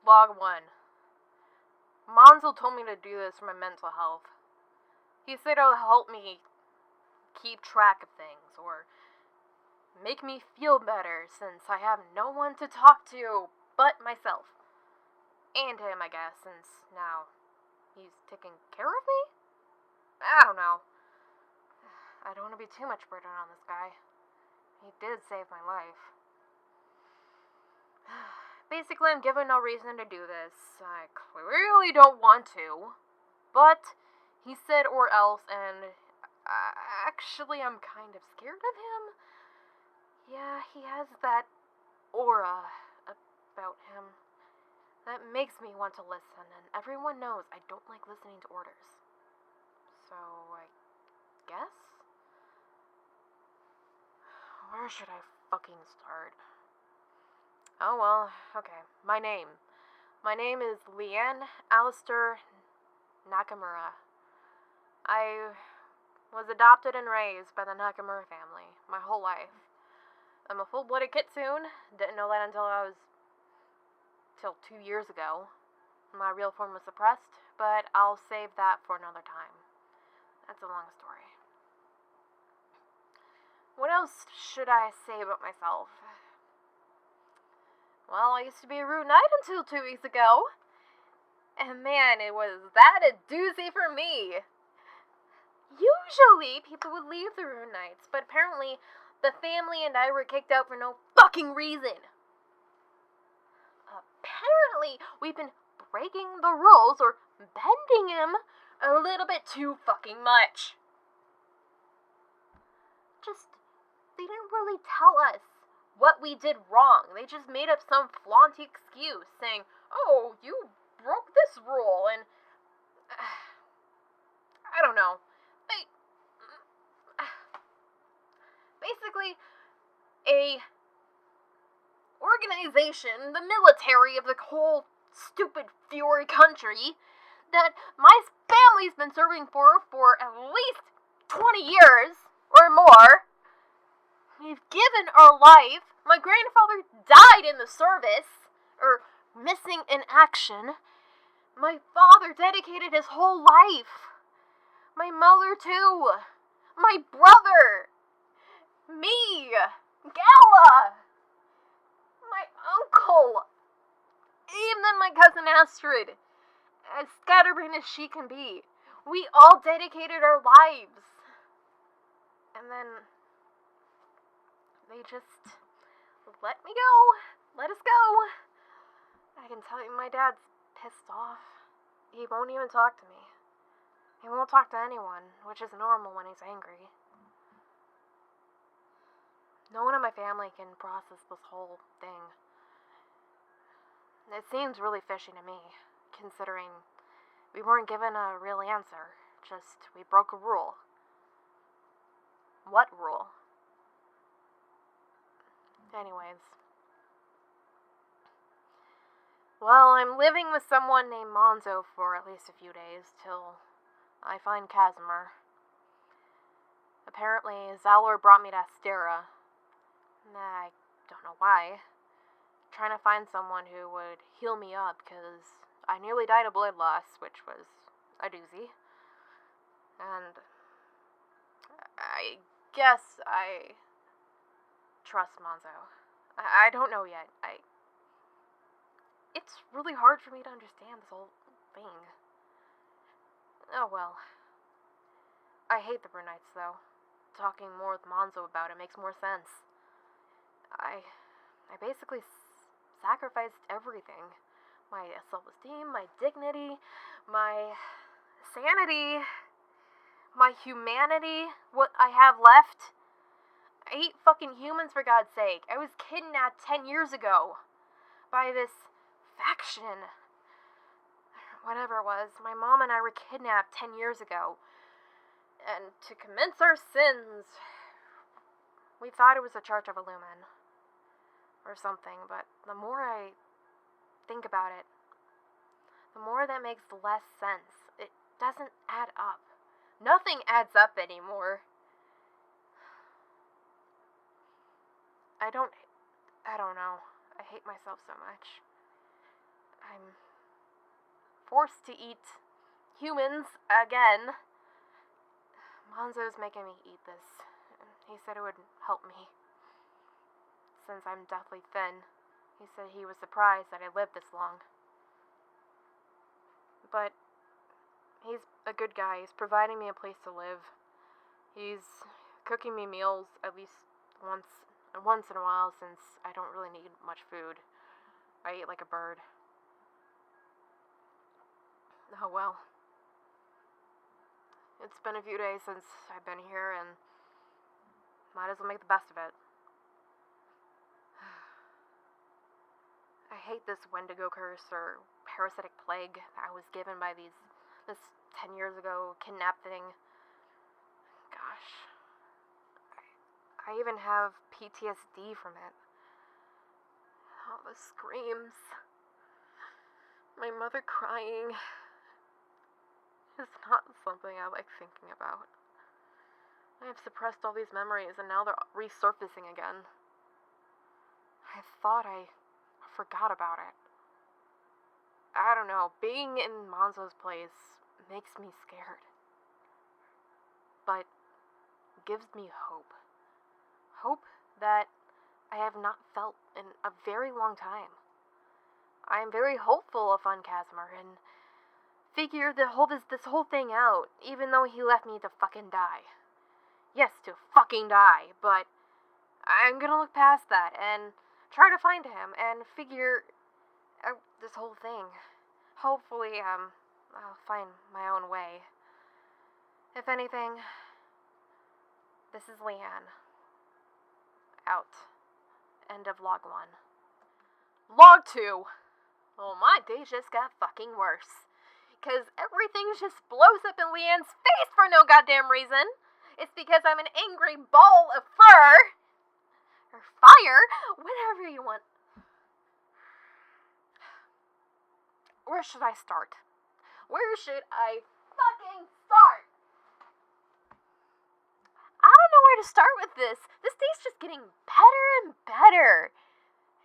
Log 1. Monzo told me to do this for my mental health. He said it'll help me keep track of things, or make me feel better, since I have no one to talk to but myself. And him, I guess, since now he's taking care of me? I don't know. I don't want to be too much burden on this guy. He did save my life. Basically, I'm given no reason to do this. I clearly don't want to. But he said or else, and actually I'm kind of scared of him. Yeah, he has that aura about him that makes me want to listen, and everyone knows I don't like listening to orders. So, I guess? Where should I fucking start? Oh well, okay. My name is LeeAnn Alistair Nakamura. I was adopted and raised by the Nakamura family my whole life. I'm a full-blooded kitsune. Didn't know that till 2 years ago. My real form was suppressed, but I'll save that for another time. That's a long story. What else should I say about myself? Well, I used to be a rude knight until 2 weeks ago. And man, it was that a doozy for me. Usually, people would leave the rude knights, but apparently, the family and I were kicked out for no fucking reason. Apparently, we've been breaking the rules or bending them a little bit too fucking much. They didn't really tell us what we did wrong. They just made up some flaunty excuse saying, oh, you broke this rule, and I don't know. Basically, a organization, the military of the whole stupid fury country, that my family's been serving for at least 20 years or more. We've given our life. My grandfather died in the service, or missing in action. My father dedicated his whole life. My mother too. My brother. Me. Gala. My uncle. Even my cousin Astrid. As scatterbrained as she can be. We all dedicated our lives. And then they just let me go. Let us go. I can tell you my dad's pissed off. He won't even talk to me. He won't talk to anyone, which is normal when he's angry. No one in my family can process this whole thing. It seems really fishy to me, considering we weren't given a real answer. Just, we broke a rule. What rule? Anyways. Well, I'm living with someone named Monzo for at least a few days, till I find Casimir. Apparently, Zalor brought me to Astera. I don't know why. I'm trying to find someone who would heal me up, because I nearly died of blood loss, which was a doozy. And I guess I trust Monzo. I don't know yet. It's really hard for me to understand this whole thing. Oh well. I hate the Brunites, though. Talking more with Monzo about it makes more sense. I basically sacrificed everything. My self-esteem, my dignity, my sanity, my humanity, what I have left. I hate fucking humans, for God's sake. I was kidnapped 10 years ago by this faction. Whatever it was. My mom and I were kidnapped 10 years ago. And to commence our sins, we thought it was the Church of Illumin. Or something, but the more I think about it, the more that makes less sense. It doesn't add up. Nothing adds up anymore. I don't know. I hate myself so much. I'm forced to eat humans again. Monzo's making me eat this. He said it would help me, since I'm deathly thin. He said he was surprised that I lived this long. But he's a good guy. He's providing me a place to live. He's cooking me meals at least once in a while, since I don't really need much food. I eat like a bird. Oh well. It's been a few days since I've been here, and might as well make the best of it. I hate this Wendigo curse or parasitic plague I was given by this 10 years ago kidnap thing. Gosh. I even have PTSD from it. All the screams. My mother crying. Is not something I like thinking about. I have suppressed all these memories, and now they're resurfacing again. I thought I forgot about it. I don't know, being in Monzo's place makes me scared. But gives me hope. Hope that I have not felt in a very long time. I am very hopeful of Casimir and figure this whole thing out, even though he left me to fucking die. Yes, to fucking die, but I'm gonna look past that and try to find him and figure out this whole thing. Hopefully, I'll find my own way. If anything, this is LeeAnn. Out. End of log 1. Log 2. Oh, my days just got fucking worse. Because everything just blows up in LeeAnn's face for no goddamn reason. It's because I'm an angry ball of fur. Or fire. Whatever you want. Where should I start? Where should I fucking start? I don't know where to start with this. This day's just getting better and better.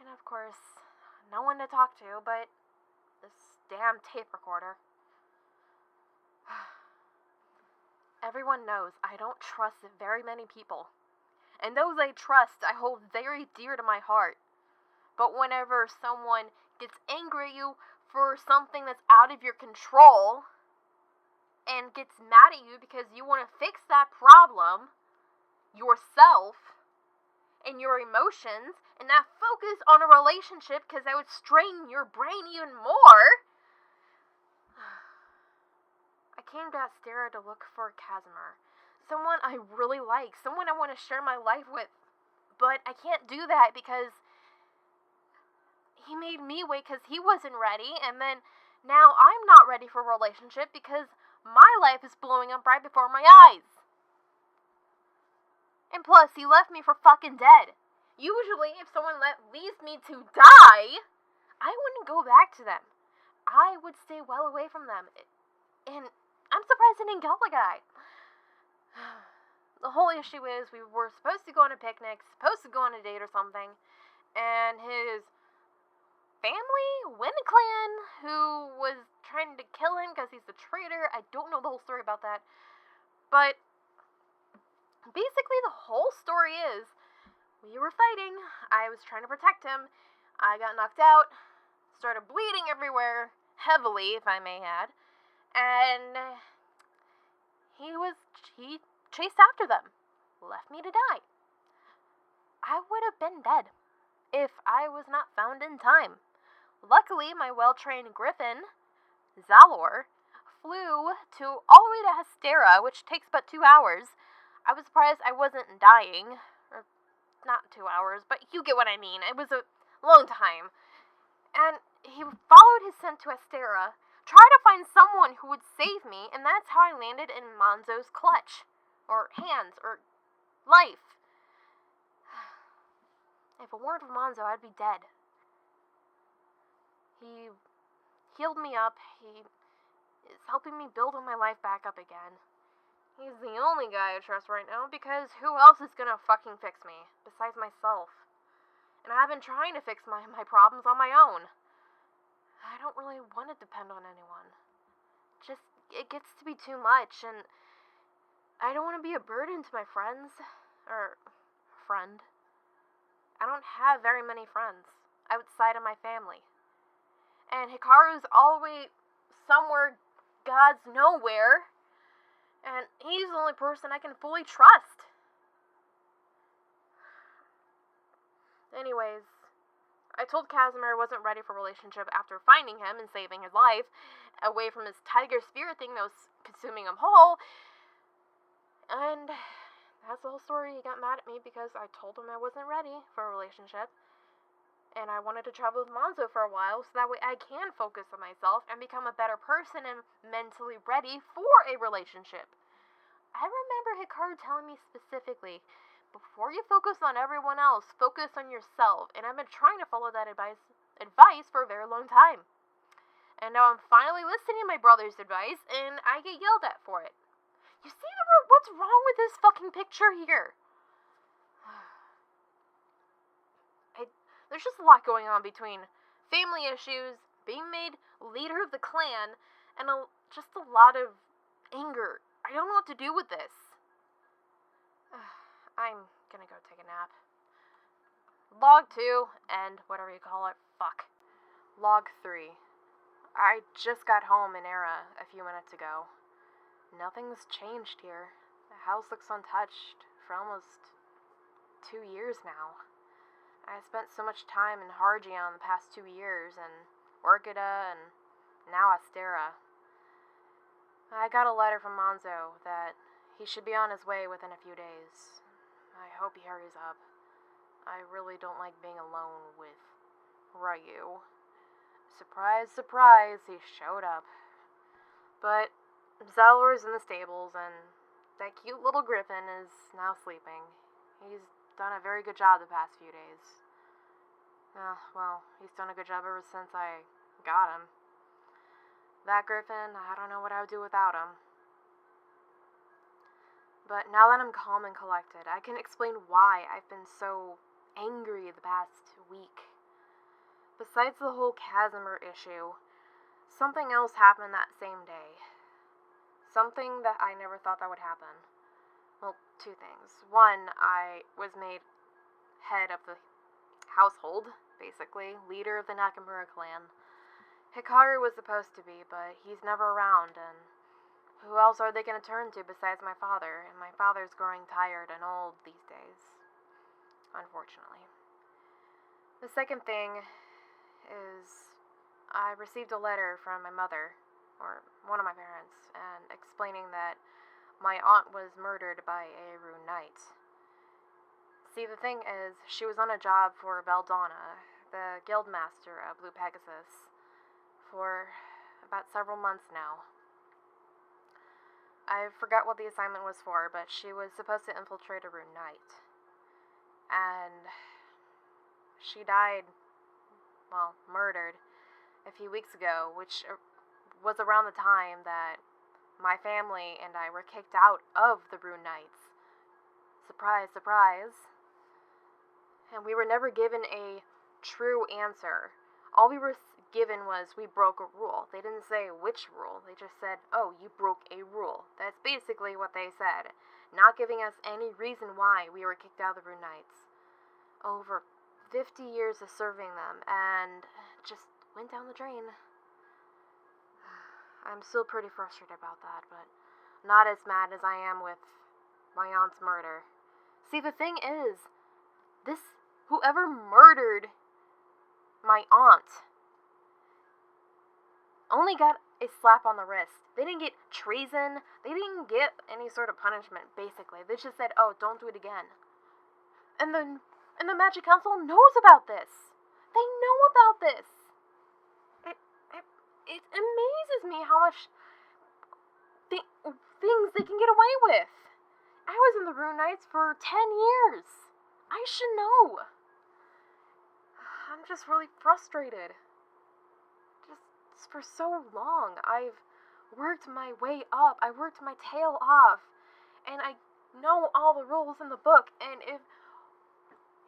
And of course, no one to talk to but this damn tape recorder. Everyone knows I don't trust very many people. And those I trust, I hold very dear to my heart. But whenever someone gets angry at you for something that's out of your control, and gets mad at you because you want to fix that problem yourself, and your emotions, and not focus on a relationship because that would strain your brain even more. I came to Astera to look for Casimir. Someone I really like. Someone I want to share my life with. But I can't do that because he made me wait because he wasn't ready. And then now I'm not ready for a relationship because my life is blowing up right before my eyes. And plus, he left me for fucking dead. Usually, if someone leaves me to die, I wouldn't go back to them. I would stay well away from them. And I'm surprised I didn't kill the guy. The whole issue is we were supposed to go on a picnic, supposed to go on a date or something, and his family, Clan, who was trying to kill him because he's a traitor. I don't know the whole story about that. But basically the whole story is we were fighting. I was trying to protect him. I got knocked out, started bleeding everywhere, heavily, if I may add. And he chased after them, left me to die. I would have been dead if I was not found in time. Luckily, my well-trained griffin, Zalor, flew all the way to Astera, which takes but 2 hours. I was surprised I wasn't dying. Or, not 2 hours, but you get what I mean. It was a long time. And he followed his scent to Astera, tried to find someone who would save me, and that's how I landed in Monzo's clutch. Or hands, or life. If it weren't for Monzo, I'd be dead. He healed me up. He is helping me build my life back up again. He's the only guy I trust right now because who else is gonna fucking fix me besides myself? And I've been trying to fix my problems on my own. I don't don't really want to depend on anyone. It gets to be too much, and I don't want to be a burden to my friends. Or, friend. I don't have very many friends outside of my family. And Hikaru's all the way somewhere God's nowhere, and he's the only person I can fully trust. Anyways, I told Casimir I wasn't ready for a relationship after finding him and saving his life away from his tiger spirit thing that was consuming him whole. And that's the whole story. He got mad at me because I told him I wasn't ready for a relationship. And I wanted to travel with Monzo for a while so that way I can focus on myself and become a better person and mentally ready for a relationship. I remember Hikaru telling me specifically, before you focus on everyone else, focus on yourself. And I've been trying to follow that advice for a very long time. And now I'm finally listening to my brother's advice, and I get yelled at for it. You see what's wrong with this fucking picture here? There's just a lot going on between family issues, being made leader of the clan, and just a lot of anger. I don't know what to do with this. I'm gonna go take a nap. Log 2, and whatever you call it, fuck. Log 3. I just got home in Era a few minutes ago. Nothing's changed here. The house looks untouched for almost 2 years now. I spent so much time in Hargion the past 2 years, and Orchida, and now Astera. I got a letter from Monzo that he should be on his way within a few days. I hope he hurries up. I really don't like being alone with Ryu. Surprise, surprise, he showed up. But Zalor's in the stables, and that cute little griffin is now sleeping. He's done a very good job the past few days. Well, he's done a good job ever since I got him. That griffin, I don't know what I would do without him. But now that I'm calm and collected, I can explain why I've been so angry the past week. Besides the whole Casimir issue, something else happened that same day. Something that I never thought that would happen. Well, 2 things. One, I was made head of the household, basically, leader of the Nakamura clan. Hikaru was supposed to be, but he's never around, and who else are they going to turn to besides my father? And my father's growing tired and old these days, unfortunately. The second thing is I received a letter from my mother, or one of my parents, and explaining that my aunt was murdered by a Rune Knight. See, the thing is, she was on a job for Veldana, the guildmaster of Blue Pegasus, for about several months now. I forgot what the assignment was for, but she was supposed to infiltrate a Rune Knight. And she died, well, murdered, a few weeks ago, which was around the time that my family and I were kicked out of the Rune Knights. Surprise, surprise. And we were never given a true answer. All we were given was we broke a rule. They didn't say which rule. They just said, oh, you broke a rule. That's basically what they said. Not giving us any reason why we were kicked out of the Rune Knights. Over 50 years of serving them, and just went down the drain. I'm still pretty frustrated about that, but not as mad as I am with my aunt's murder. See, the thing is, whoever murdered my aunt only got a slap on the wrist. They didn't get treason. They didn't get any sort of punishment, basically. They just said, oh, don't do it again. And the Magic Council knows about this. They know about this. It amazes me how much things they can get away with. I was in the Rune Knights for 10 years. I should know. I'm just really frustrated. Just for so long, I've worked my way up. I worked my tail off. And I know all the rules in the book. And if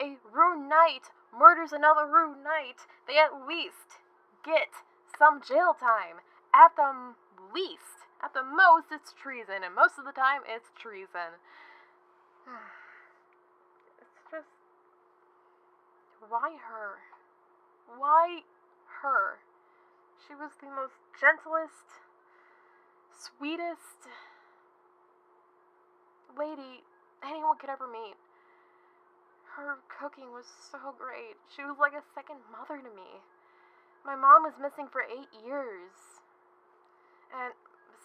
a Rune Knight murders another Rune Knight, they at least get some jail time. At the least. At the most, it's treason, and most of the time, it's treason. It's just... Why her? Why her? She was the most gentlest, sweetest lady anyone could ever meet. Her cooking was so great. She was like a second mother to me. My mom was missing for 8 years. And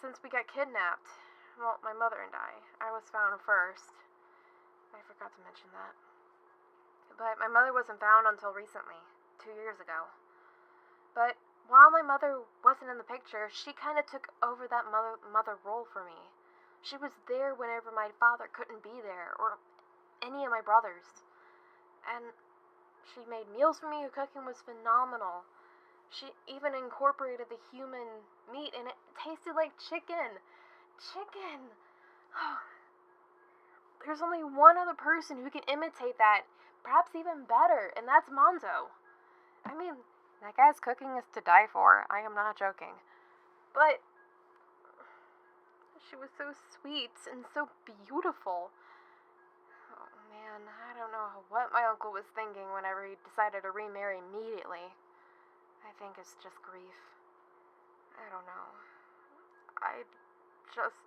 since we got kidnapped, well, my mother and I was found first. I forgot to mention that. But my mother wasn't found until recently, 2 years ago. But while my mother wasn't in the picture, she kind of took over that mother role for me. She was there whenever my father couldn't be there, or any of my brothers. And she made meals for me. Her cooking was phenomenal. She even incorporated the human meat, and it tasted like chicken. Chicken! Oh. There's only one other person who can imitate that, perhaps even better, and that's Monzo. I mean, that guy's cooking is to die for. I am not joking. But she was so sweet and so beautiful. Oh man, I don't know what my uncle was thinking whenever he decided to remarry immediately. I think it's just grief. I don't know. I just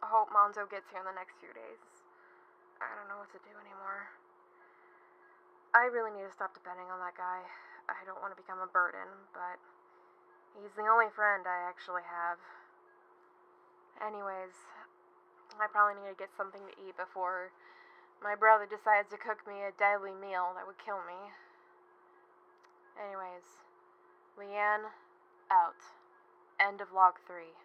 hope Monzo gets here in the next few days. I don't know what to do anymore. I really need to stop depending on that guy. I don't want to become a burden, but he's the only friend I actually have. Anyways, I probably need to get something to eat before my brother decides to cook me a deadly meal that would kill me. Anyways, LeeAnn, out. End of log 3.